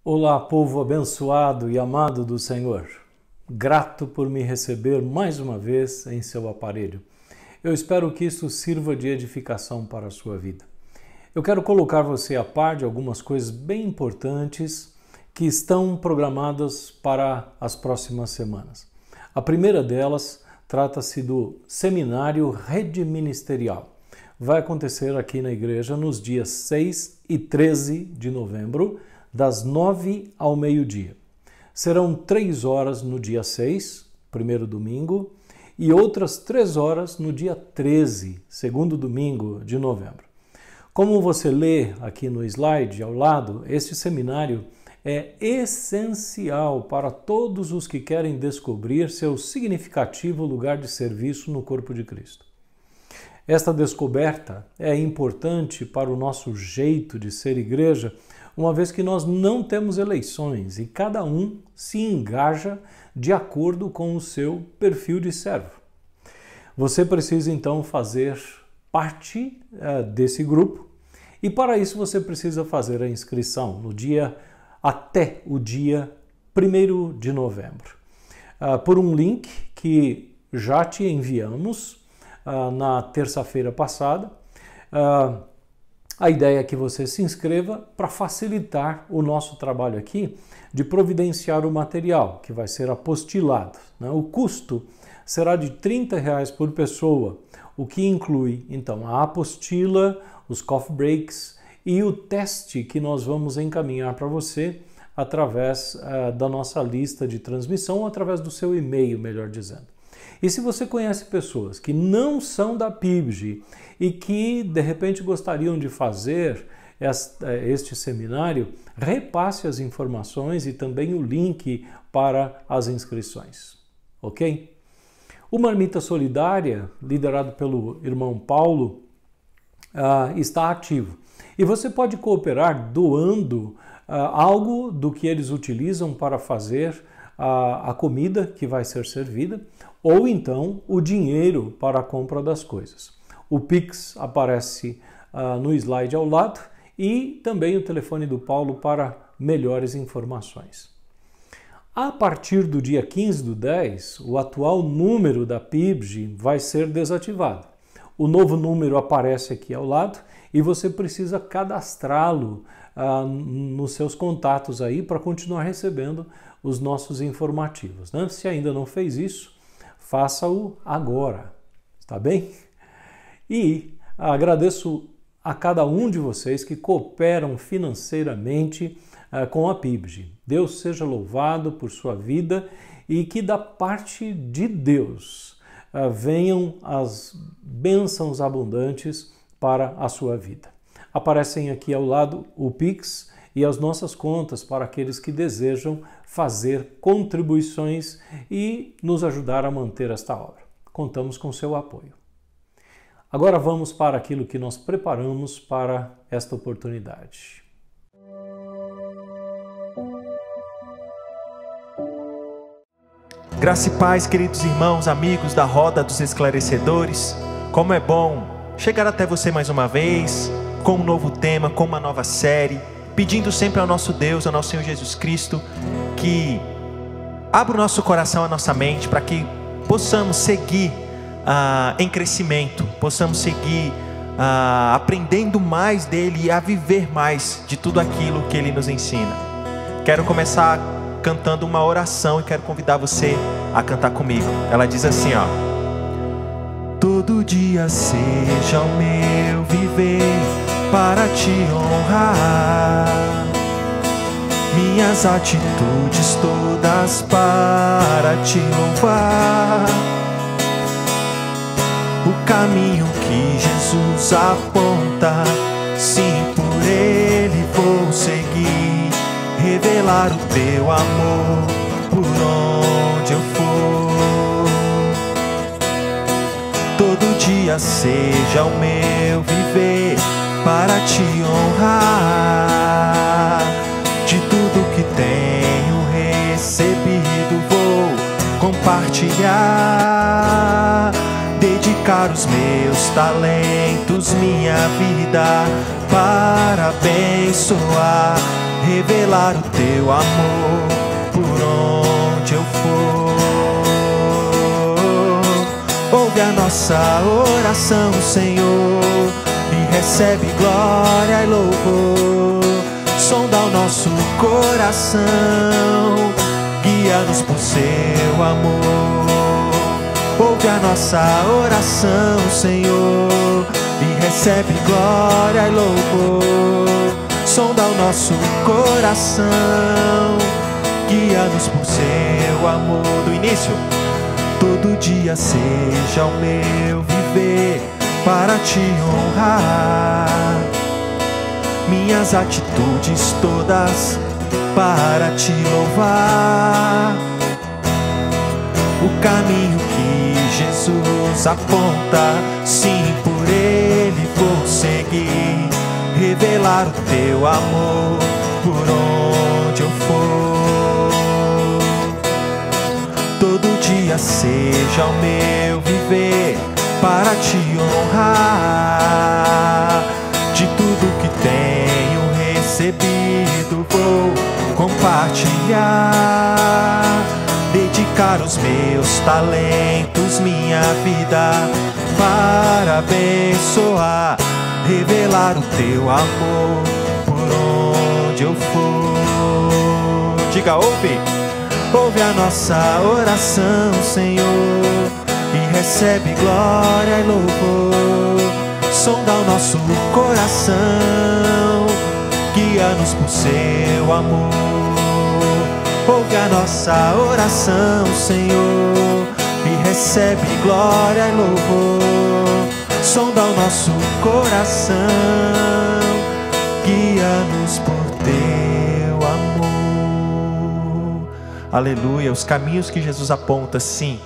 Olá, povo abençoado e amado do Senhor. Grato por me receber mais uma vez em seu aparelho. Eu espero que isso sirva de edificação para a sua vida. Eu quero colocar você a par de algumas coisas bem importantes que estão programadas para as próximas semanas. A primeira delas trata-se do Seminário Rede Ministerial. Vai acontecer aqui na igreja nos dias 6 e 13 de novembro, das 9 ao meio-dia. Serão 3 horas no dia 6, primeiro domingo, e outras 3 horas no dia 13, segundo domingo de novembro. Como você lê aqui no slide ao lado, este seminário é essencial para todos os que querem descobrir seu significativo lugar de serviço no corpo de Cristo. Esta descoberta é importante para o nosso jeito de ser igreja, uma vez que nós não temos eleições e cada um se engaja de acordo com o seu perfil de servo. Você precisa então fazer parte desse grupo e para isso você precisa fazer a inscrição até o dia 1º de novembro. Por um link que já te enviamos na terça-feira passada. A ideia é que você se inscreva para facilitar o nosso trabalho aqui de providenciar o material que vai ser apostilado. O custo será de R$30 por pessoa, o que inclui então a apostila, os coffee breaks e o teste que nós vamos encaminhar para você através da nossa lista de transmissão ou através do seu e-mail, melhor dizendo. E se você conhece pessoas que não são da PIBG e que de repente gostariam de fazer este seminário, repasse as informações e também o link para as inscrições, ok? O Marmita Solidária, liderado pelo irmão Paulo, está ativo. E você pode cooperar doando algo do que eles utilizam para fazer a comida que vai ser servida, ou então o dinheiro para a compra das coisas. O Pix aparece no slide ao lado e também o telefone do Paulo para melhores informações. A partir do dia 15/10, o atual número da PIBG vai ser desativado. O novo número aparece aqui ao lado e você precisa cadastrá-lo nos seus contatos aí para continuar recebendo os nossos informativos, né? Se ainda não fez isso, faça-o agora, tá bem? E agradeço a cada um de vocês que cooperam financeiramente com a PIBG. Deus seja louvado por sua vida e que da parte de Deus venham as bênçãos abundantes para a sua vida. Aparecem aqui ao lado o Pix e as nossas contas para aqueles que desejam fazer contribuições e nos ajudar a manter esta obra. Contamos com seu apoio. Agora vamos para aquilo que nós preparamos para esta oportunidade. Graça e paz, queridos irmãos, amigos da Roda dos Esclarecedores. Como é bom chegar até você mais uma vez, com um novo tema, com uma nova série, pedindo sempre ao nosso Deus, ao nosso Senhor Jesus Cristo, que abra o nosso coração, a nossa mente, para que possamos seguir em crescimento, possamos seguir aprendendo mais dele e a viver mais de tudo aquilo que ele nos ensina. Quero começar cantando uma oração e quero convidar você a cantar comigo. Ela diz assim, ó: todo dia seja o meu viver para te honrar, minhas atitudes todas para te louvar, o caminho que Jesus aponta, sim, por ele vou seguir, revelar o teu amor por onde eu for. Todo dia seja o meu viver para te honrar, de tudo que tenho recebido vou compartilhar, dedicar os meus talentos, minha vida para abençoar, revelar o teu amor por onde eu for. Ouve a nossa oração, Senhor, e recebe glória e louvor. Sonda o nosso coração, guia-nos por seu amor. Ouve a nossa oração, Senhor, e recebe glória e louvor. Sonda o nosso coração, guia-nos por seu amor. Do início. Todo dia seja o meu viver para te honrar, minhas atitudes todas para te louvar. O caminho que Jesus aponta, sim, por ele vou seguir. Revelar o teu amor por onde eu for. Todo dia seja o meu viver para te honrar. De tudo que tenho recebido vou compartilhar. Dedicar os meus talentos, minha vida para abençoar. Revelar o teu amor por onde eu for. Diga, ouve. Ouve a nossa oração, Senhor, e recebe glória e louvor. Sonda o nosso coração, guia-nos por seu amor. Ouve a nossa oração, Senhor, e recebe glória e louvor. Sonda o nosso coração, guia-nos por teu amor. Aleluia. Os caminhos que Jesus aponta, sim,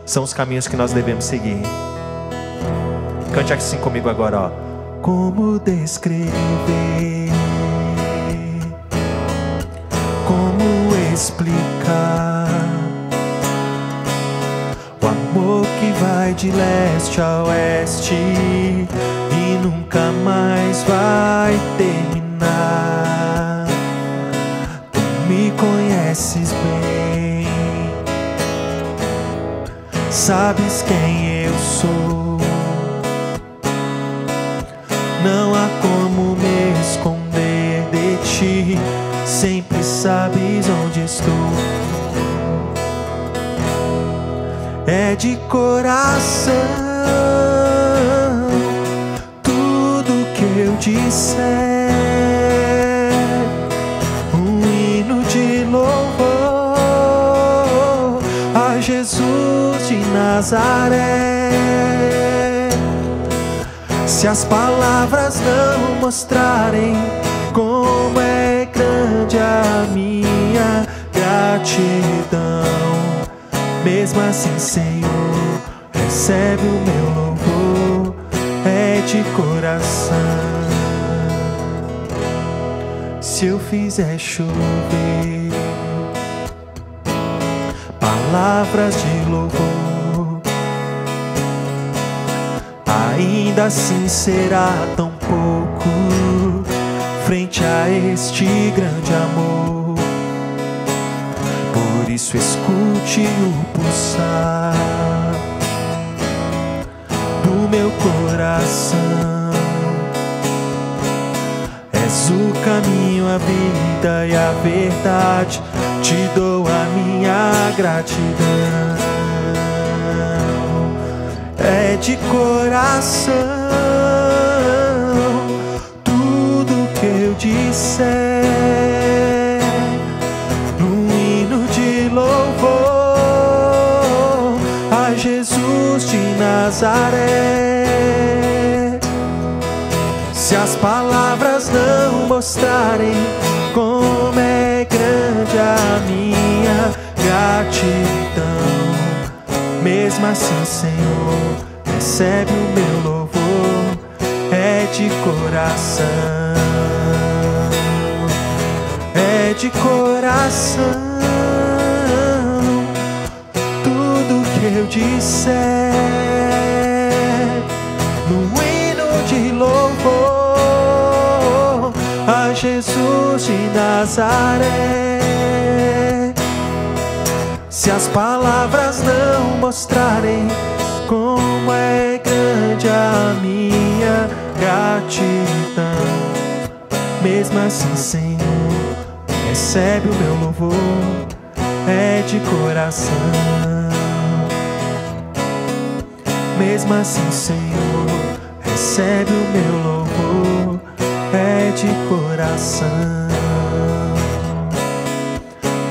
são os caminhos que nós devemos seguir. Cante assim comigo agora, ó. Como descrever, como explicar o amor que vai de leste a oeste e nunca mais vai terminar. Tu me conheces bem, sabes quem eu sou. Não há como me esconder de ti, sempre sabes onde estou. É de coração tudo que eu disser, um hino de louvor a Jesus de Nazaré. Se as palavras não mostrarem como é grande a minha gratidão, mesmo assim, Senhor, recebe o meu louvor, é de coração. Se eu fizer chover palavras de louvor, ainda assim será tão pouco frente a este grande amor. Por isso escute o pulsar do meu coração. És o caminho, a vida e a verdade, te dou a minha gratidão. É de coração tudo que eu disser, num hino de louvor a Jesus de Nazaré. Se as palavras não mostrarem como é grande a minha gratidão, mesmo assim, Senhor, recebe o meu louvor, é de coração, é de coração. Tudo que eu disser, no hino de louvor a Jesus de Nazaré. Se as palavras não mostrarem como é grande a minha gratidão, mesmo assim, Senhor, recebe o meu louvor, é de coração. Mesmo assim, Senhor, recebe o meu louvor, é de coração.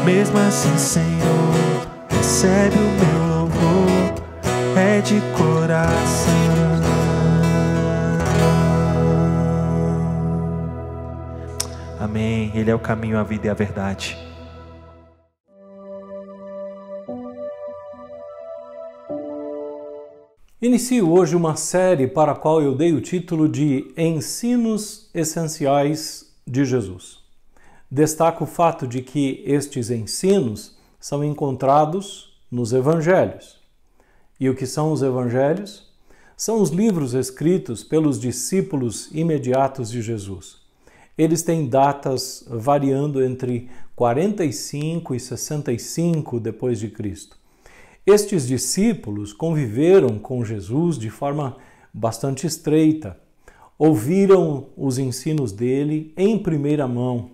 Mesmo assim, Senhor, recebe o meu louvor, é de coração. Amém. Ele é o caminho, a vida e a verdade. Inicio hoje uma série para a qual eu dei o título de Ensinos Essenciais de Jesus. Destaco o fato de que estes ensinos são encontrados nos Evangelhos. E o que são os Evangelhos? São os livros escritos pelos discípulos imediatos de Jesus. Eles têm datas variando entre 45 e 65 depois de Cristo. Estes discípulos conviveram com Jesus de forma bastante estreita, ouviram os ensinos dele em primeira mão,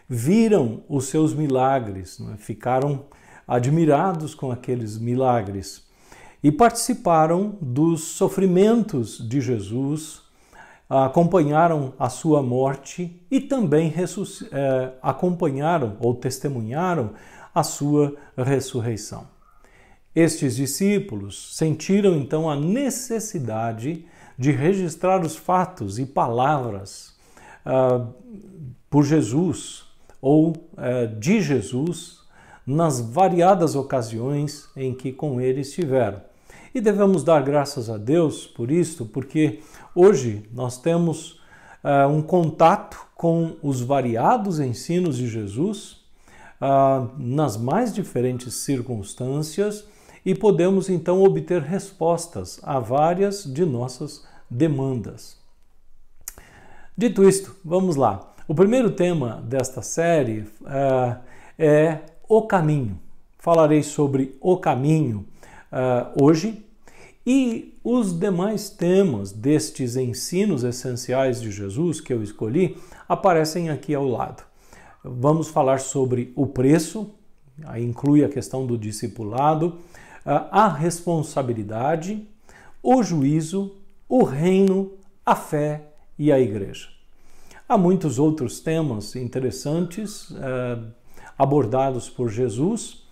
viram os seus milagres, ficaram admirados com aqueles milagres e participaram dos sofrimentos de Jesus, acompanharam a sua morte e também acompanharam ou testemunharam a sua ressurreição. Estes discípulos sentiram então a necessidade de registrar os fatos e palavras por Jesus ou de Jesus nas variadas ocasiões em que com ele estiveram. E devemos dar graças a Deus por isto, porque hoje nós temos um contato com os variados ensinos de Jesus nas mais diferentes circunstâncias e podemos então obter respostas a várias de nossas demandas. Dito isto, vamos lá. O primeiro tema desta série é o caminho. Falarei sobre o caminho hoje. E os demais temas destes ensinos essenciais de Jesus que eu escolhi aparecem aqui ao lado. Vamos falar sobre o preço, aí inclui a questão do discipulado, a responsabilidade, o juízo, o reino, a fé e a igreja. Há muitos outros temas interessantes abordados por Jesus,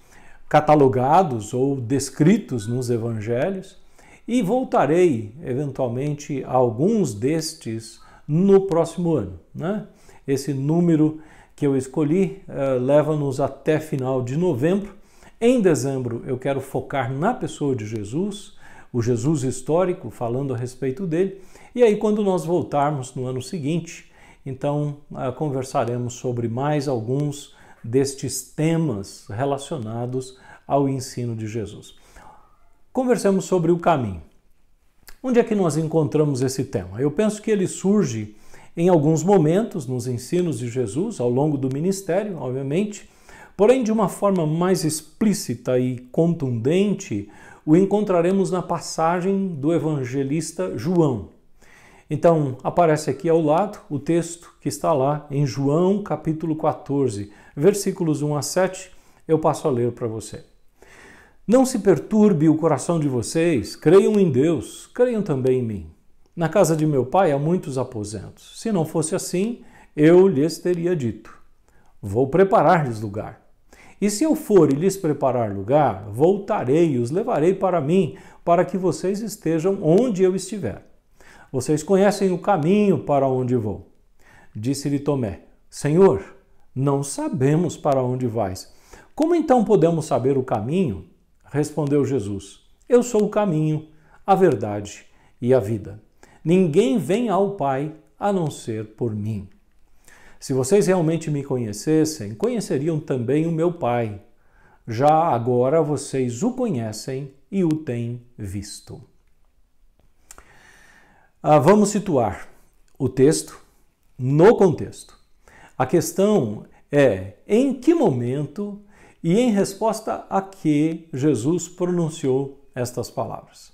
catalogados ou descritos nos evangelhos, e voltarei, eventualmente, a alguns destes no próximo ano, né? Esse número que eu escolhi leva-nos até final de novembro. Em dezembro, eu quero focar na pessoa de Jesus, o Jesus histórico, falando a respeito dele. E aí, quando nós voltarmos no ano seguinte, então conversaremos sobre mais alguns destes temas relacionados ao ensino de Jesus. Conversemos sobre o caminho. Onde é que nós encontramos esse tema? Eu penso que ele surge em alguns momentos nos ensinos de Jesus, ao longo do ministério, obviamente, porém de uma forma mais explícita e contundente, o encontraremos na passagem do evangelista João. Então, aparece aqui ao lado o texto que está lá em João, capítulo 14, versículos 1 a 7, eu passo a ler para você. Não se perturbe o coração de vocês, creiam em Deus, creiam também em mim. Na casa de meu pai há muitos aposentos. Se não fosse assim, eu lhes teria dito: vou preparar-lhes lugar. E se eu for e lhes preparar lugar, voltarei e os levarei para mim, para que vocês estejam onde eu estiver. Vocês conhecem o caminho para onde vou. Disse-lhe Tomé: Senhor, não sabemos para onde vais. Como então podemos saber o caminho? Respondeu Jesus: Eu sou o caminho, a verdade e a vida. Ninguém vem ao Pai a não ser por mim. Se vocês realmente me conhecessem, conheceriam também o meu Pai. Já agora vocês o conhecem e o têm visto. Vamos situar o texto no contexto. A questão é em que momento e em resposta a que Jesus pronunciou estas palavras.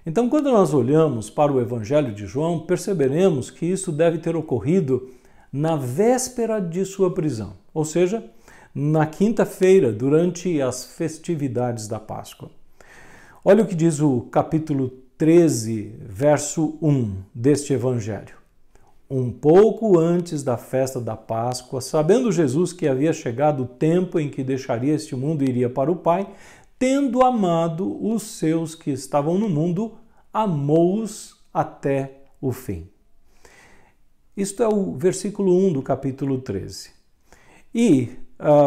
Então, quando nós olhamos para o Evangelho de João, perceberemos que isso deve ter ocorrido na véspera de sua prisão, ou seja, na quinta-feira, durante as festividades da Páscoa. Olha o que diz o capítulo 13, verso 1 deste Evangelho. Um pouco antes da festa da Páscoa, sabendo Jesus que havia chegado o tempo em que deixaria este mundo e iria para o Pai, tendo amado os seus que estavam no mundo, amou-os até o fim. Isto é o versículo 1 do capítulo 13. E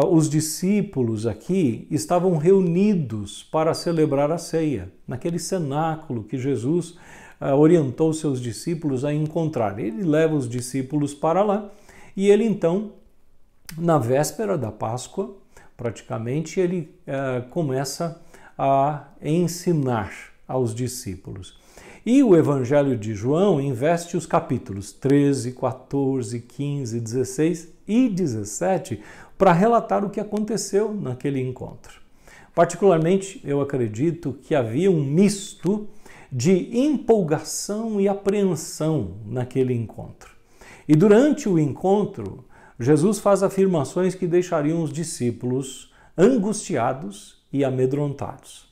os discípulos aqui estavam reunidos para celebrar a ceia, naquele cenáculo que Jesus orientou seus discípulos a encontrar. Ele leva os discípulos para lá e ele então, na véspera da Páscoa, praticamente, ele começa a ensinar aos discípulos. E o Evangelho de João investe os capítulos 13, 14, 15, 16 e 17 para relatar o que aconteceu naquele encontro. Particularmente, eu acredito que havia um misto de empolgação e apreensão naquele encontro. E durante o encontro, Jesus faz afirmações que deixariam os discípulos angustiados e amedrontados.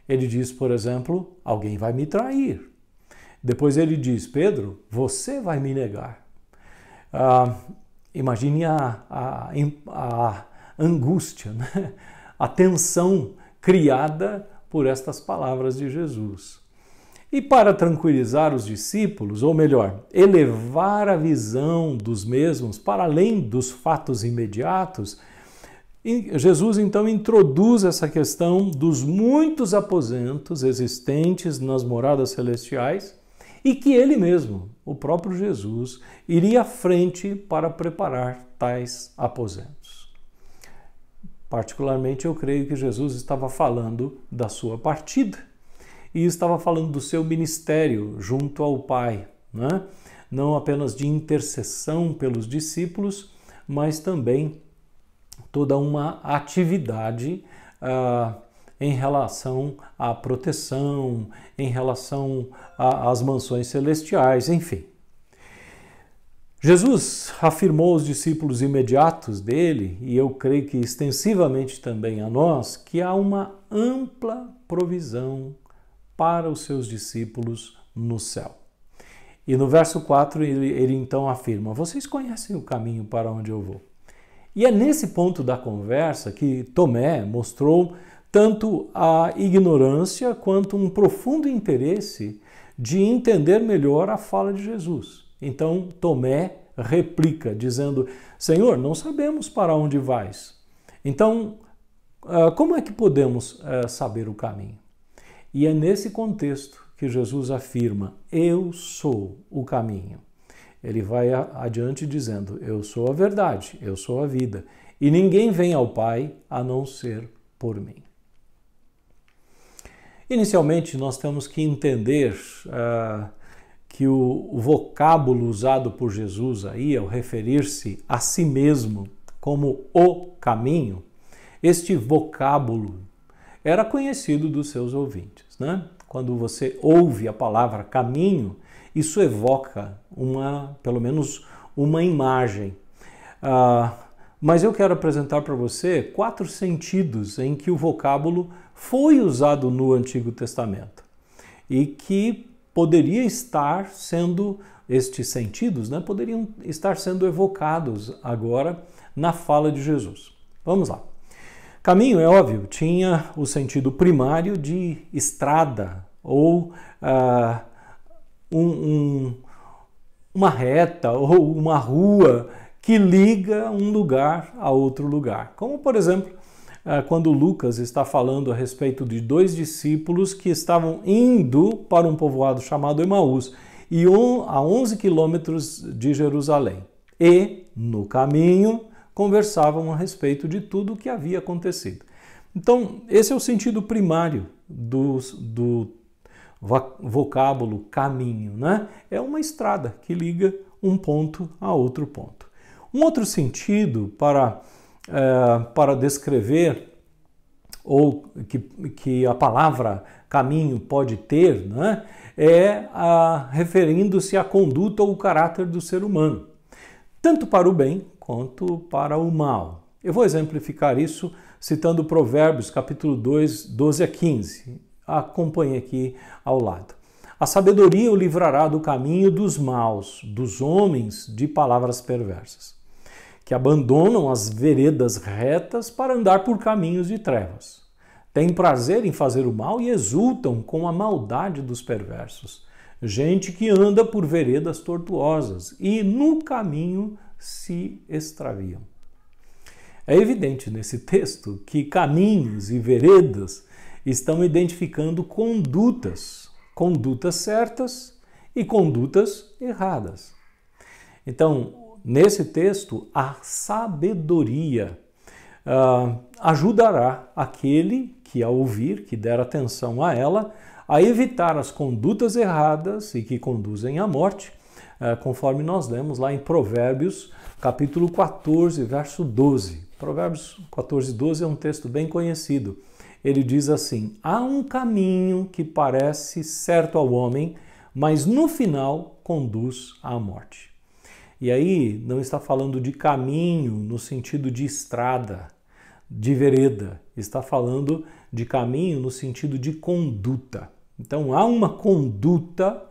Ele diz, por exemplo, alguém vai me trair. Depois ele diz, Pedro, você vai me negar. Imagine a angústia, né? A tensão criada por estas palavras de Jesus. E para tranquilizar os discípulos, ou melhor, elevar a visão dos mesmos para além dos fatos imediatos, Jesus então introduz essa questão dos muitos aposentos existentes nas moradas celestiais e que ele mesmo, o próprio Jesus, iria à frente para preparar tais aposentos. Particularmente eu creio que Jesus estava falando da sua partida e estava falando do seu ministério junto ao Pai, né? Não apenas de intercessão pelos discípulos, mas também toda uma atividade em relação à proteção, em relação às mansões celestiais, enfim. Jesus afirmou aos discípulos imediatos dele, e eu creio que extensivamente também a nós, que há uma ampla provisão para os seus discípulos no céu. E no verso 4 ele então afirma, vocês conhecem o caminho para onde eu vou. E é nesse ponto da conversa que Tomé mostrou tanto a ignorância quanto um profundo interesse de entender melhor a fala de Jesus. Então Tomé replica, dizendo, Senhor, não sabemos para onde vais. Então, como é que podemos saber o caminho? E é nesse contexto que Jesus afirma, eu sou o caminho. Ele vai adiante dizendo, eu sou a verdade, eu sou a vida, e ninguém vem ao Pai a não ser por mim. Inicialmente, nós temos que entender que o vocábulo usado por Jesus aí, ao referir-se a si mesmo como o caminho, este vocábulo era conhecido dos seus ouvintes, né? Quando você ouve a palavra caminho, isso evoca pelo menos uma imagem. Mas eu quero apresentar para você 4 sentidos em que o vocábulo foi usado no Antigo Testamento e que poderia estar sendo, estes sentidos, né, poderiam estar sendo evocados agora na fala de Jesus. Vamos lá. Caminho, é óbvio, tinha o sentido primário de estrada ou uma reta ou uma rua que liga um lugar a outro lugar. Como, por exemplo, quando Lucas está falando a respeito de 2 discípulos que estavam indo para um povoado chamado Emaús, e a 11 quilômetros de Jerusalém. E, no caminho, conversavam a respeito de tudo o que havia acontecido. Então, esse é o sentido primário do vocábulo caminho, né? É uma estrada que liga um ponto a outro ponto. Um outro sentido para descrever ou que a palavra caminho pode ter, né, referindo-se à conduta ou caráter do ser humano, tanto para o bem quanto para o mal. Eu vou exemplificar isso citando Provérbios, capítulo 2, 12 a 15. Acompanhe aqui ao lado. A sabedoria o livrará do caminho dos maus, dos homens de palavras perversas, que abandonam as veredas retas para andar por caminhos de trevas. Têm prazer em fazer o mal e exultam com a maldade dos perversos. Gente que anda por veredas tortuosas e no caminho se extraviam. É evidente nesse texto que caminhos e veredas estão identificando condutas certas e condutas erradas. Então, nesse texto, a sabedoria ajudará aquele que, ao ouvir, que der atenção a ela, a evitar as condutas erradas e que conduzem à morte, conforme nós lemos lá em Provérbios, capítulo 14, verso 12. Provérbios 14, 12 é um texto bem conhecido. Ele diz assim: há um caminho que parece certo ao homem, mas no final conduz à morte. E aí não está falando de caminho no sentido de estrada, de vereda. Está falando de caminho no sentido de conduta. Então há uma conduta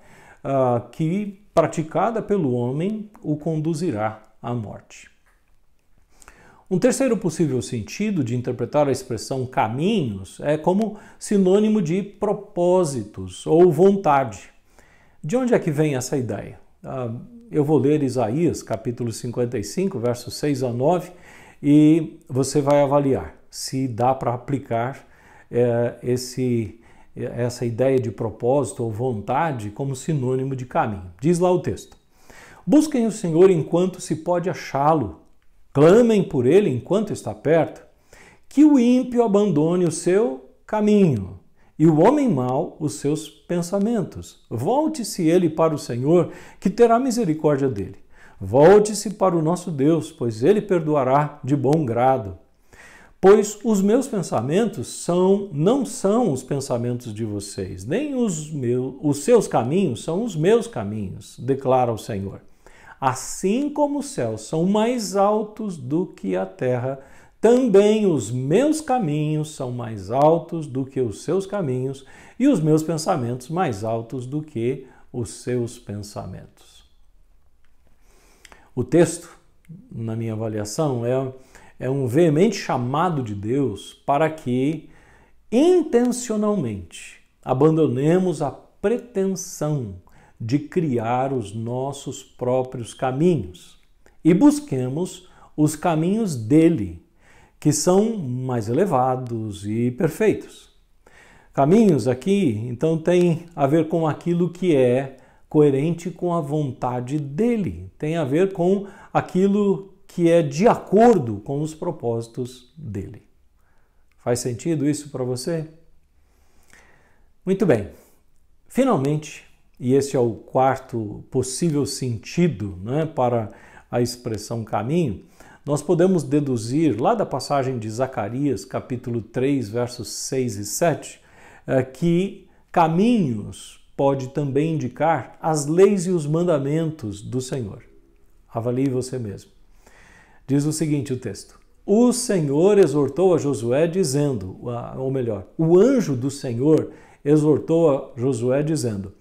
que, praticada pelo homem, o conduzirá à morte. Um terceiro possível sentido de interpretar a expressão caminhos é como sinônimo de propósitos ou vontade. De onde é que vem essa ideia? Eu vou ler Isaías, capítulo 55, versos 6 a 9, e você vai avaliar se dá para aplicar essa ideia de propósito ou vontade como sinônimo de caminho. Diz lá o texto: busquem o Senhor enquanto se pode achá-lo, clamem por ele enquanto está perto, que o ímpio abandone o seu caminho e o homem mau os seus pensamentos. Volte-se ele para o Senhor, que terá misericórdia dele. Volte-se para o nosso Deus, pois ele perdoará de bom grado. Pois os meus pensamentos não são os pensamentos de vocês, nem os seus caminhos são os meus caminhos, declara o Senhor. Assim como os céus são mais altos do que a terra, também os meus caminhos são mais altos do que os seus caminhos, e os meus pensamentos mais altos do que os seus pensamentos. O texto, na minha avaliação, é um veemente chamado de Deus para que, intencionalmente, abandonemos a pretensão de criar os nossos próprios caminhos e busquemos os caminhos dele, que são mais elevados e perfeitos. Caminhos aqui, então, tem a ver com aquilo que é coerente com a vontade dele, tem a ver com aquilo que é de acordo com os propósitos dele. Faz sentido isso para você? Muito bem. Finalmente, e esse é o quarto possível sentido, né, para a expressão caminho, nós podemos deduzir lá da passagem de Zacarias, capítulo 3, versos 6 e 7, que caminhos pode também indicar as leis e os mandamentos do Senhor. Avalie você mesmo. Diz o seguinte o texto: o Senhor exortou a Josué dizendo, ou melhor, o anjo do Senhor exortou a Josué dizendo: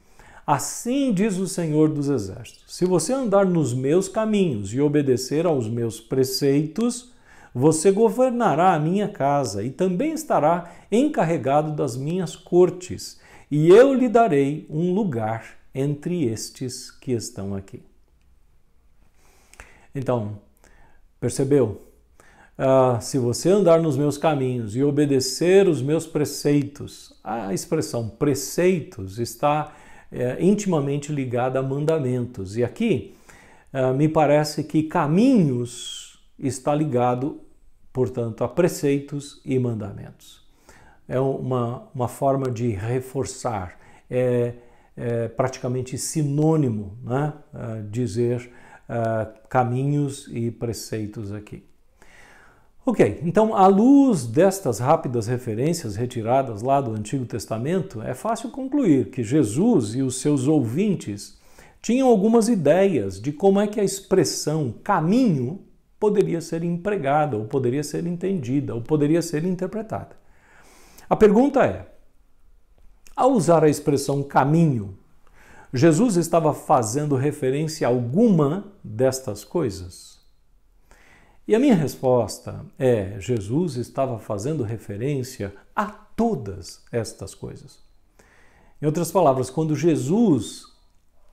assim diz o Senhor dos Exércitos, se você andar nos meus caminhos e obedecer aos meus preceitos, você governará a minha casa e também estará encarregado das minhas cortes, e eu lhe darei um lugar entre estes que estão aqui. Então, percebeu? Se você andar nos meus caminhos e obedecer os meus preceitos, a expressão preceitos está intimamente ligada a mandamentos. E aqui me parece que caminhos está ligado, portanto, a preceitos e mandamentos. É uma forma de reforçar, é praticamente sinônimo, né? Dizer caminhos e preceitos aqui. Ok, então, à luz destas rápidas referências retiradas lá do Antigo Testamento, é fácil concluir que Jesus e os seus ouvintes tinham algumas ideias de como é que a expressão caminho poderia ser empregada, ou poderia ser entendida, ou poderia ser interpretada. A pergunta é, ao usar a expressão caminho, Jesus estava fazendo referência a alguma destas coisas? E a minha resposta é, Jesus estava fazendo referência a todas estas coisas. Em outras palavras, quando Jesus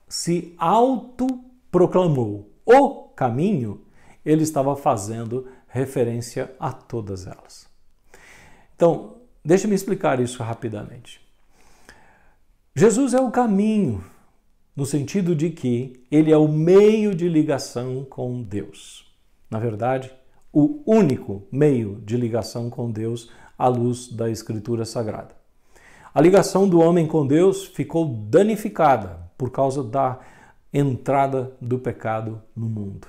se autoproclamou o caminho, ele estava fazendo referência a todas elas. Então, deixe-me explicar isso rapidamente. Jesus é o caminho, no sentido de que ele é o meio de ligação com Deus. Na verdade, o único meio de ligação com Deus à luz da Escritura Sagrada. A ligação do homem com Deus ficou danificada por causa da entrada do pecado no mundo.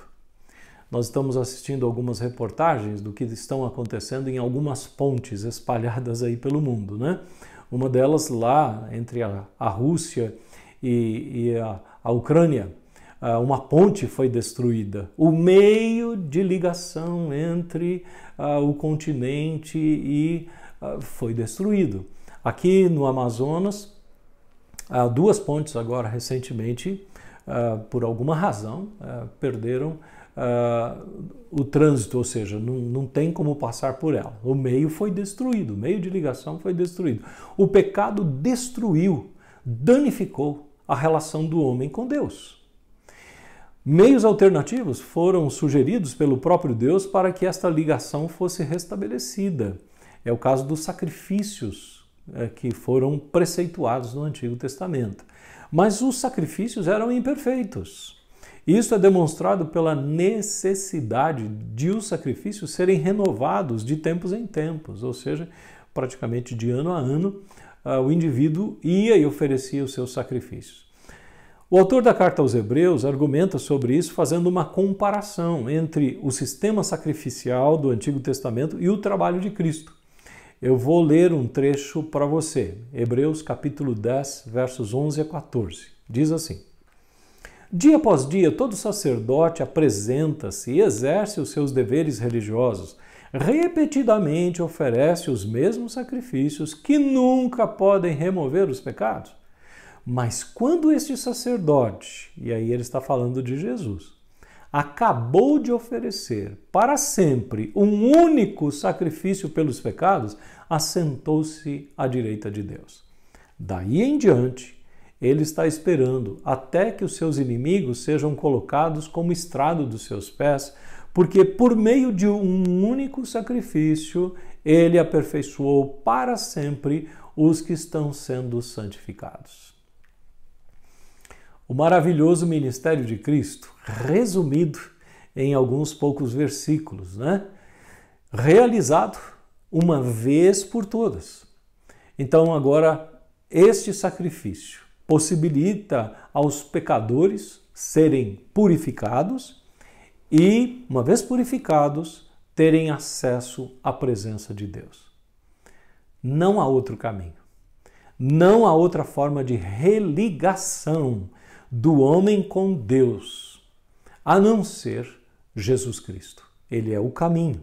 Nós estamos assistindo algumas reportagens do que estão acontecendo em algumas pontes espalhadas aí pelo mundo, né? Uma delas lá entre a Rússia e a Ucrânia. Uma ponte foi destruída, o meio de ligação entre o continente e foi destruído. Aqui no Amazonas, duas pontes agora recentemente, por alguma razão, perderam o trânsito, ou seja, não tem como passar por ela. O meio foi destruído, o meio de ligação foi destruído. O pecado destruiu, danificou a relação do homem com Deus. Meios alternativos foram sugeridos pelo próprio Deus para que esta ligação fosse restabelecida. É o caso dos sacrifícios que foram preceituados no Antigo Testamento. Mas os sacrifícios eram imperfeitos. Isso é demonstrado pela necessidade de os sacrifícios serem renovados de tempos em tempos, ou seja, praticamente de ano a ano, o indivíduo ia e oferecia os seus sacrifícios. O autor da carta aos Hebreus argumenta sobre isso fazendo uma comparação entre o sistema sacrificial do Antigo Testamento e o trabalho de Cristo. Eu vou ler um trecho para você, Hebreus capítulo 10, versos 11 a 14. Diz assim: Dia após dia, todo sacerdote apresenta-se e exerce os seus deveres religiosos. Repetidamente oferece os mesmos sacrifícios que nunca podem remover os pecados. Mas quando este sacerdote, e aí ele está falando de Jesus, acabou de oferecer para sempre um único sacrifício pelos pecados, assentou-se à direita de Deus. Daí em diante, ele está esperando até que os seus inimigos sejam colocados como estrado dos seus pés, porque por meio de um único sacrifício, ele aperfeiçoou para sempre os que estão sendo santificados. O maravilhoso ministério de Cristo, resumido em alguns poucos versículos, né? Realizado uma vez por todas. Então agora este sacrifício possibilita aos pecadores serem purificados e, uma vez purificados, terem acesso à presença de Deus. Não há outro caminho. Não há outra forma de religação do homem com Deus, a não ser Jesus Cristo. Ele é o caminho.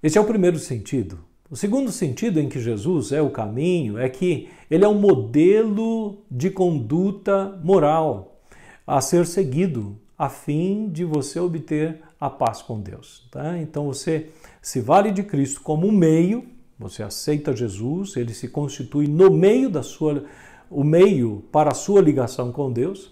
Esse é o primeiro sentido. O segundo sentido em que Jesus é o caminho é que ele é um modelo de conduta moral a ser seguido a fim de você obter a paz com Deus. Tá? Então você se vale de Cristo como um meio, você aceita Jesus, ele se constitui no meio o meio para a sua ligação com Deus,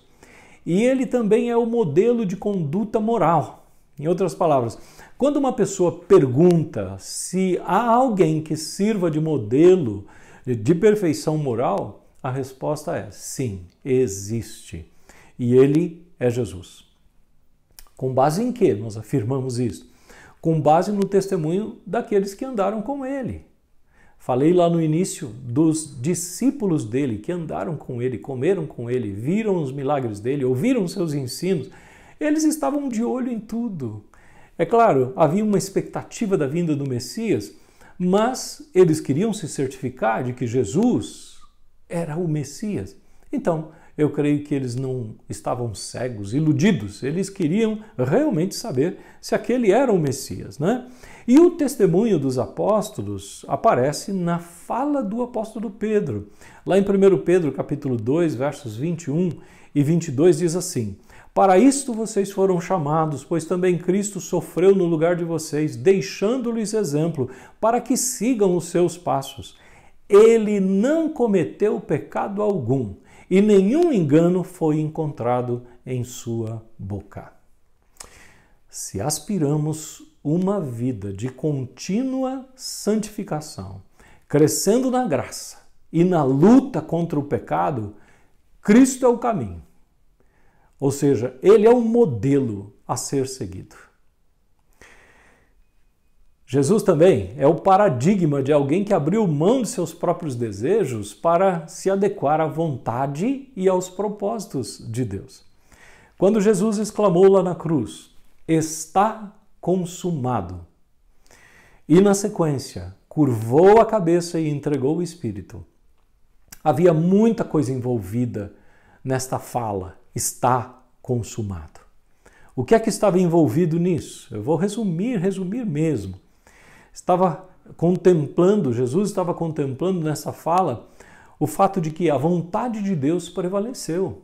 e ele também é o modelo de conduta moral. Em outras palavras, quando uma pessoa pergunta se há alguém que sirva de modelo de perfeição moral, a resposta é sim, existe. E ele é Jesus. Com base em que nós afirmamos isso? Com base no testemunho daqueles que andaram com ele. Falei lá no início dos discípulos dele que andaram com ele, comeram com ele, viram os milagres dele, ouviram seus ensinos. Eles estavam de olho em tudo. É claro, havia uma expectativa da vinda do Messias, mas eles queriam se certificar de que Jesus era o Messias. Então, eu creio que eles não estavam cegos, iludidos. Eles queriam realmente saber se aquele era o Messias, né? E o testemunho dos apóstolos aparece na fala do apóstolo Pedro. Lá em 1 Pedro, capítulo 2, versos 21 e 22, diz assim: Para isto vocês foram chamados, pois também Cristo sofreu no lugar de vocês, deixando-lhes exemplo, para que sigam os seus passos. Ele não cometeu pecado algum, e nenhum engano foi encontrado em sua boca. Se aspiramos uma vida de contínua santificação, crescendo na graça e na luta contra o pecado, Cristo é o caminho. Ou seja, ele é o modelo a ser seguido. Jesus também é o paradigma de alguém que abriu mão de seus próprios desejos para se adequar à vontade e aos propósitos de Deus. Quando Jesus exclamou lá na cruz, está consumado, e na sequência curvou a cabeça e entregou o Espírito, havia muita coisa envolvida nesta fala, está consumado. O que é que estava envolvido nisso? Eu vou resumir mesmo. Jesus estava contemplando nessa fala o fato de que a vontade de Deus prevaleceu.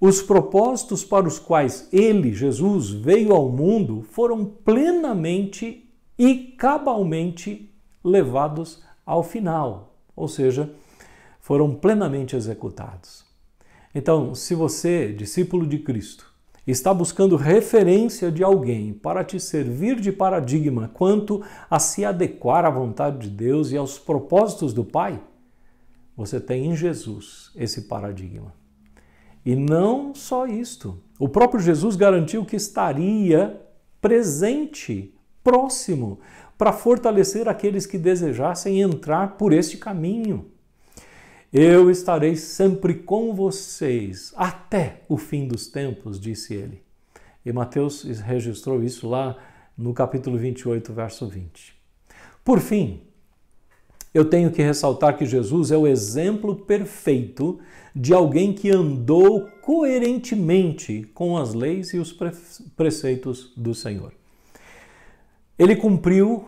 Os propósitos para os quais ele, Jesus, veio ao mundo foram plenamente e cabalmente levados ao final, ou seja, foram plenamente executados. Então, se você, discípulo de Cristo, está buscando referência de alguém para te servir de paradigma quanto a se adequar à vontade de Deus e aos propósitos do Pai, você tem em Jesus esse paradigma. E não só isto. O próprio Jesus garantiu que estaria presente, próximo, para fortalecer aqueles que desejassem entrar por este caminho. Eu estarei sempre com vocês até o fim dos tempos, disse ele. E Mateus registrou isso lá no capítulo 28, verso 20. Por fim, eu tenho que ressaltar que Jesus é o exemplo perfeito de alguém que andou coerentemente com as leis e os preceitos do Senhor. Ele cumpriu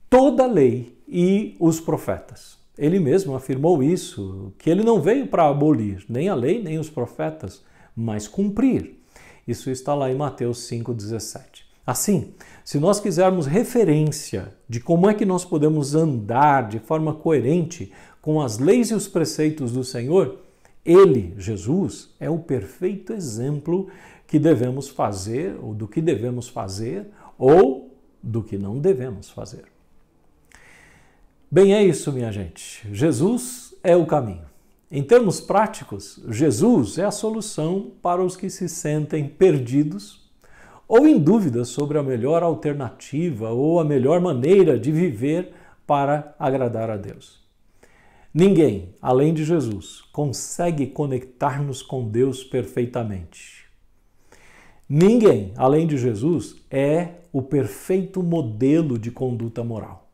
toda a lei e os profetas. Ele mesmo afirmou isso, que ele não veio para abolir nem a lei, nem os profetas, mas cumprir. Isso está lá em Mateus 5,17. Assim, se nós quisermos referência de como é que nós podemos andar de forma coerente com as leis e os preceitos do Senhor, ele, Jesus, é o perfeito exemplo que devemos fazer, ou do que devemos fazer, ou do que não devemos fazer. Bem, é isso, minha gente. Jesus é o caminho. Em termos práticos, Jesus é a solução para os que se sentem perdidos ou em dúvida sobre a melhor alternativa ou a melhor maneira de viver para agradar a Deus. Ninguém, além de Jesus, consegue conectar-nos com Deus perfeitamente. Ninguém, além de Jesus, é o perfeito modelo de conduta moral.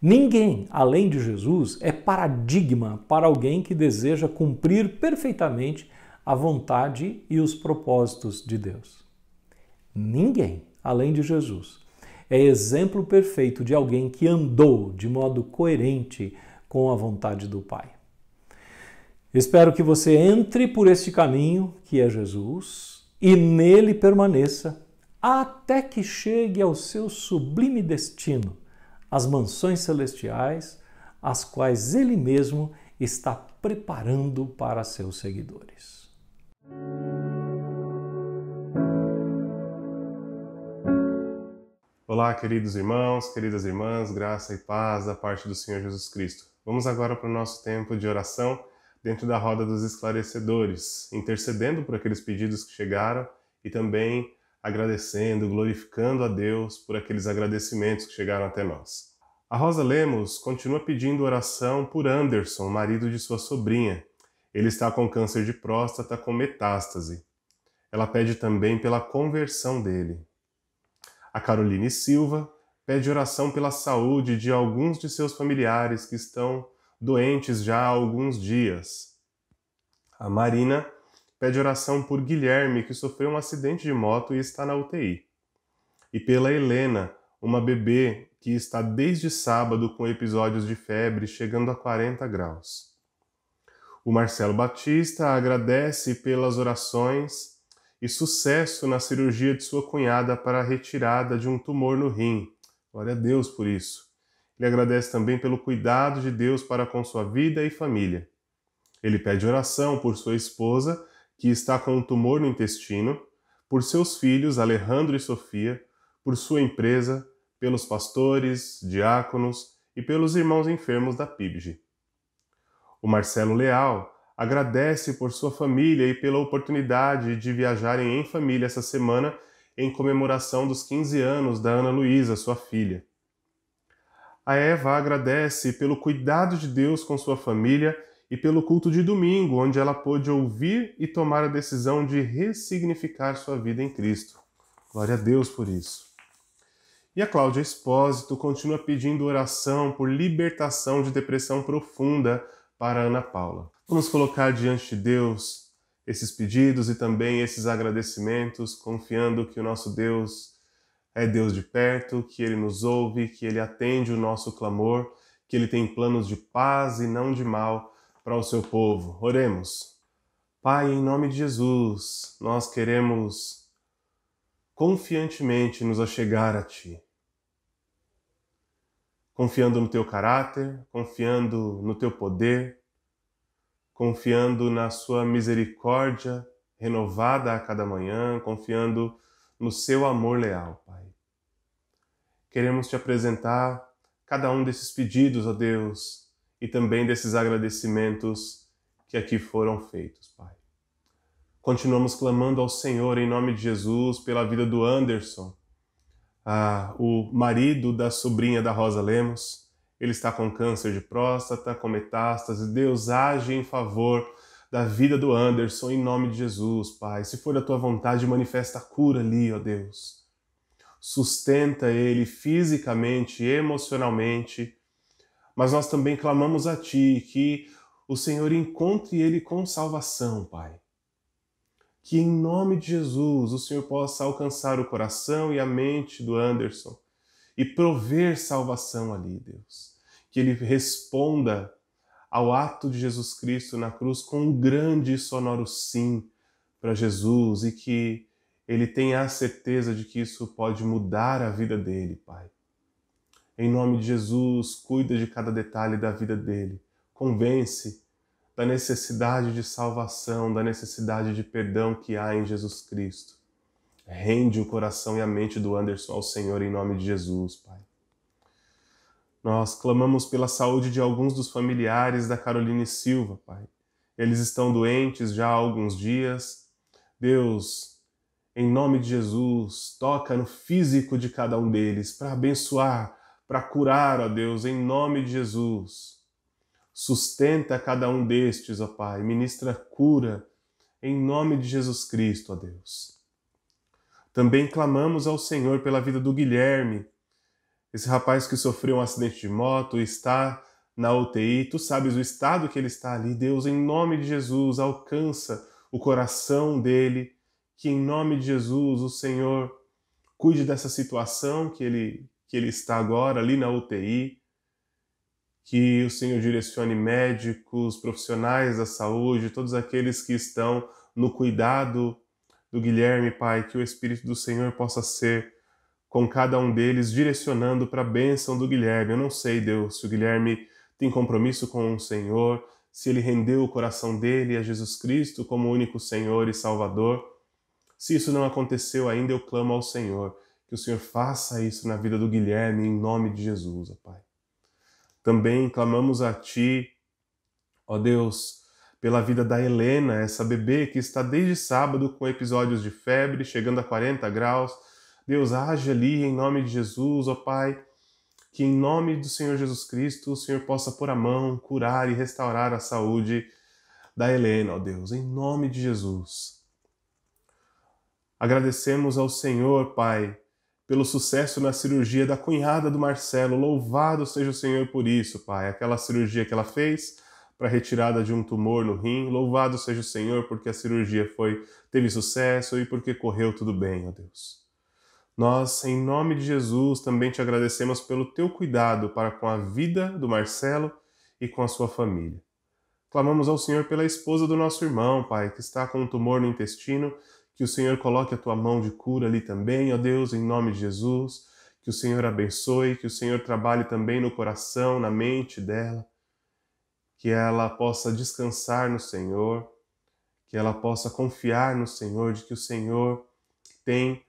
Ninguém, além de Jesus, é paradigma para alguém que deseja cumprir perfeitamente a vontade e os propósitos de Deus. Ninguém, além de Jesus, é exemplo perfeito de alguém que andou de modo coerente com a vontade do Pai. Espero que você entre por este caminho, que é Jesus, e nele permaneça até que chegue ao seu sublime destino, as mansões celestiais, as quais ele mesmo está preparando para seus seguidores. Olá, queridos irmãos, queridas irmãs, graça e paz da parte do Senhor Jesus Cristo. Vamos agora para o nosso tempo de oração dentro da roda dos esclarecedores, intercedendo por aqueles pedidos que chegaram e também agradecendo, glorificando a Deus por aqueles agradecimentos que chegaram até nós. A Rosa Lemos continua pedindo oração por Anderson, marido de sua sobrinha. Ele está com câncer de próstata com metástase. Ela pede também pela conversão dele. A Caroline Silva pede oração pela saúde de alguns de seus familiares que estão doentes já há alguns dias. A Marina pede oração por Guilherme, que sofreu um acidente de moto e está na UTI. E pela Helena, uma bebê que está desde sábado com episódios de febre chegando a 40 graus. O Marcelo Batista agradece pelas orações e sucesso na cirurgia de sua cunhada para a retirada de um tumor no rim. Glória a Deus por isso. Ele agradece também pelo cuidado de Deus para com sua vida e família. Ele pede oração por sua esposa, que está com um tumor no intestino, por seus filhos, Alejandro e Sofia, por sua empresa, pelos pastores, diáconos e pelos irmãos enfermos da PIBG. O Marcelo Leal agradece por sua família e pela oportunidade de viajarem em família essa semana em comemoração dos 15 anos da Ana Luísa, sua filha. A Eva agradece pelo cuidado de Deus com sua família e pelo culto de domingo, onde ela pôde ouvir e tomar a decisão de ressignificar sua vida em Cristo. Glória a Deus por isso. E a Cláudia Espósito continua pedindo oração por libertação de depressão profunda para Ana Paula. Vamos colocar diante de Deus esses pedidos e também esses agradecimentos, confiando que o nosso Deus é Deus de perto, que Ele nos ouve, que Ele atende o nosso clamor, que Ele tem planos de paz e não de mal para o seu povo. Oremos. Pai, em nome de Jesus, nós queremos confiantemente nos achegar a Ti. Confiando no Teu caráter, confiando no Teu poder, confiando na Sua misericórdia renovada a cada manhã, confiando no Seu amor leal, Pai. Queremos Te apresentar cada um desses pedidos, ó Deus, e também desses agradecimentos que aqui foram feitos, Pai. Continuamos clamando ao Senhor em nome de Jesus pela vida do Anderson, o marido da sobrinha da Rosa Lemos. Ele está com câncer de próstata, com metástase. Deus, age em favor da vida do Anderson em nome de Jesus, Pai. Se for da Tua vontade, manifesta a cura ali, ó Deus. Sustenta ele fisicamente, emocionalmente, mas nós também clamamos a Ti que o Senhor encontre ele com salvação, Pai. Que em nome de Jesus o Senhor possa alcançar o coração e a mente do Anderson e prover salvação ali, Deus. Que ele responda ao ato de Jesus Cristo na cruz com um grande e sonoro sim para Jesus e que ele tenha a certeza de que isso pode mudar a vida dele, Pai. Em nome de Jesus, cuida de cada detalhe da vida dele. Convence da necessidade de salvação, da necessidade de perdão que há em Jesus Cristo. Rende o coração e a mente do Anderson ao Senhor em nome de Jesus, Pai. Nós clamamos pela saúde de alguns dos familiares da Caroline Silva, Pai. Eles estão doentes já há alguns dias. Deus, em nome de Jesus, toca no físico de cada um deles para abençoar, para curar, ó Deus, em nome de Jesus. Sustenta cada um destes, ó Pai, ministra cura, em nome de Jesus Cristo, ó Deus. Também clamamos ao Senhor pela vida do Guilherme, esse rapaz que sofreu um acidente de moto, está na UTI, Tu sabes o estado que ele está ali. Deus, em nome de Jesus, alcança o coração dele, que em nome de Jesus o Senhor cuide dessa situação que ele está agora ali na UTI, que o Senhor direcione médicos, profissionais da saúde, todos aqueles que estão no cuidado do Guilherme, Pai, que o Espírito do Senhor possa ser com cada um deles, direcionando para a bênção do Guilherme. Eu não sei, Deus, se o Guilherme tem compromisso com o Senhor, se ele rendeu o coração dele a Jesus Cristo como único Senhor e Salvador. Se isso não aconteceu ainda, eu clamo ao Senhor, que o Senhor faça isso na vida do Guilherme, em nome de Jesus, ó Pai. Também clamamos a Ti, ó Deus, pela vida da Helena, essa bebê que está desde sábado com episódios de febre, chegando a 40 graus. Deus, age ali em nome de Jesus, ó Pai. que em nome do Senhor Jesus Cristo o Senhor possa pôr a mão, curar e restaurar a saúde da Helena, ó Deus, em nome de Jesus. Agradecemos ao Senhor, Pai, pelo sucesso na cirurgia da cunhada do Marcelo. Louvado seja o Senhor por isso, Pai. Aquela cirurgia que ela fez para a retirada de um tumor no rim. Louvado seja o Senhor porque a cirurgia teve sucesso e porque correu tudo bem, ó Deus. Nós, em nome de Jesus, também te agradecemos pelo teu cuidado para com a vida do Marcelo e com a sua família. Clamamos ao Senhor pela esposa do nosso irmão, Pai, que está com um tumor no intestino, que o Senhor coloque a tua mão de cura ali também, ó Deus, em nome de Jesus, que o Senhor abençoe, que o Senhor trabalhe também no coração, na mente dela, que ela possa descansar no Senhor, que ela possa confiar no Senhor, de que o Senhor tem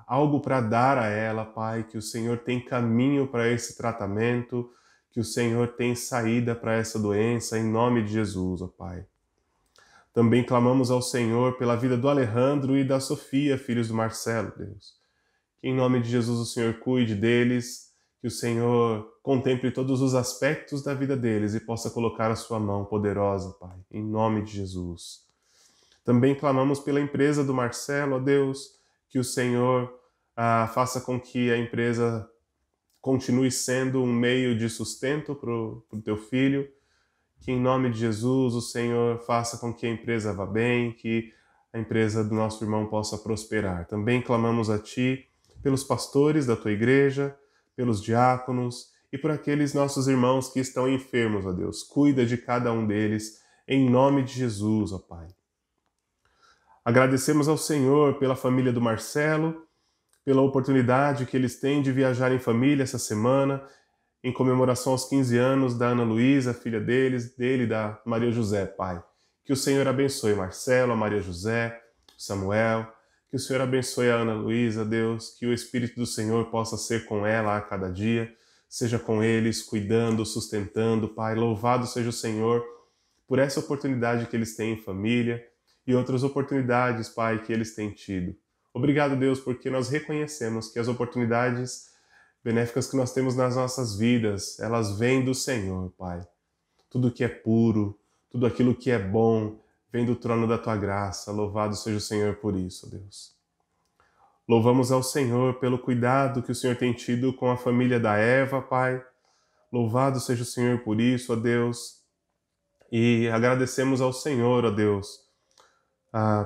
algo para dar a ela, Pai, que o Senhor tem caminho para esse tratamento, que o Senhor tem saída para essa doença, em nome de Jesus, ó Pai. Também clamamos ao Senhor pela vida do Alejandro e da Sofia, filhos do Marcelo, Deus. Que em nome de Jesus o Senhor cuide deles, que o Senhor contemple todos os aspectos da vida deles e possa colocar a sua mão poderosa, Pai, em nome de Jesus. Também clamamos pela empresa do Marcelo, ó Deus, que o Senhor faça com que a empresa continue sendo um meio de sustento para o teu filho, que em nome de Jesus o Senhor faça com que a empresa vá bem, que a empresa do nosso irmão possa prosperar. Também clamamos a Ti pelos pastores da Tua igreja, pelos diáconos e por aqueles nossos irmãos que estão enfermos, ó Deus. Cuida de cada um deles, em nome de Jesus, ó Pai. Agradecemos ao Senhor pela família do Marcelo, pela oportunidade que eles têm de viajar em família essa semana, em comemoração aos 15 anos da Ana Luísa, filha dele e da Maria José, Pai. Que o Senhor abençoe Marcelo, a Maria José, Samuel, que o Senhor abençoe a Ana Luísa, Deus, que o Espírito do Senhor possa ser com ela a cada dia, seja com eles, cuidando, sustentando, Pai. Louvado seja o Senhor por essa oportunidade que eles têm em família e outras oportunidades, Pai, que eles têm tido. Obrigado, Deus, porque nós reconhecemos que as oportunidades benéficas que nós temos nas nossas vidas, elas vêm do Senhor, Pai. Tudo que é puro, tudo aquilo que é bom, vem do trono da Tua graça. Louvado seja o Senhor por isso, Deus. Louvamos ao Senhor pelo cuidado que o Senhor tem tido com a família da Eva, Pai. Louvado seja o Senhor por isso, ó Deus. E agradecemos ao Senhor, ó Deus,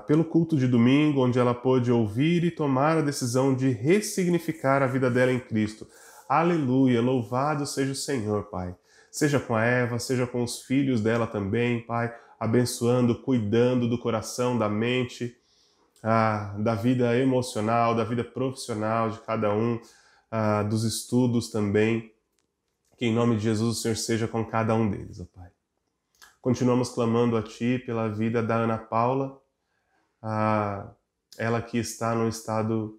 pelo culto de domingo, onde ela pôde ouvir e tomar a decisão de ressignificar a vida dela em Cristo. Aleluia, louvado seja o Senhor, Pai. Seja com a Eva, seja com os filhos dela também, Pai, abençoando, cuidando do coração, da mente, da vida emocional, da vida profissional de cada um, dos estudos também. Que em nome de Jesus o Senhor seja com cada um deles, ó Pai. Continuamos clamando a Ti pela vida da Ana Paula, ela que está num estado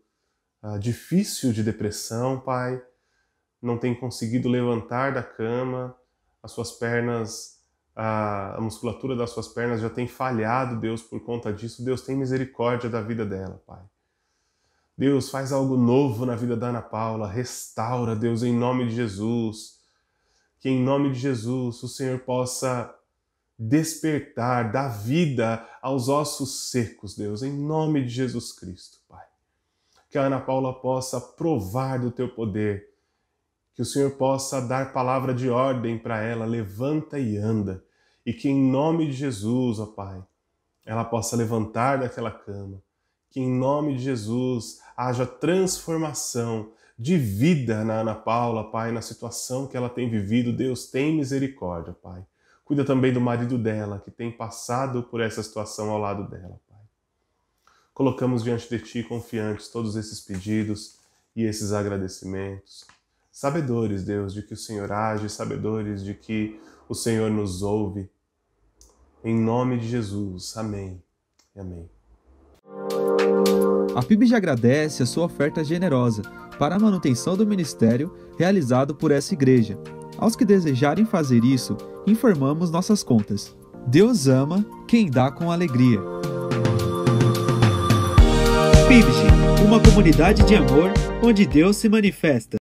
difícil de depressão, Pai, não tem conseguido levantar da cama, as suas pernas, a musculatura das suas pernas já tem falhado, Deus, por conta disso. Deus, tem misericórdia da vida dela, Pai. Deus, faz algo novo na vida da Ana Paula, restaura, Deus, em nome de Jesus. Que em nome de Jesus o Senhor possa despertar, dar vida aos ossos secos, Deus, em nome de Jesus Cristo, Pai. Que a Ana Paula possa provar do Teu poder, que o Senhor possa dar palavra de ordem para ela, levanta e anda, e que em nome de Jesus, ó Pai, ela possa levantar daquela cama, que em nome de Jesus haja transformação de vida na Ana Paula, Pai, na situação que ela tem vivido. Deus, tem misericórdia, Pai. Cuida também do marido dela, que tem passado por essa situação ao lado dela, Pai. Colocamos diante de Ti, confiantes, todos esses pedidos e esses agradecimentos. Sabedores, Deus, de que o Senhor age, sabedores de que o Senhor nos ouve. Em nome de Jesus. Amém. Amém. A PIBG agradece a sua oferta generosa para a manutenção do ministério realizado por essa igreja. Aos que desejarem fazer isso, informamos nossas contas. Deus ama quem dá com alegria. PIBG, uma comunidade de amor onde Deus se manifesta.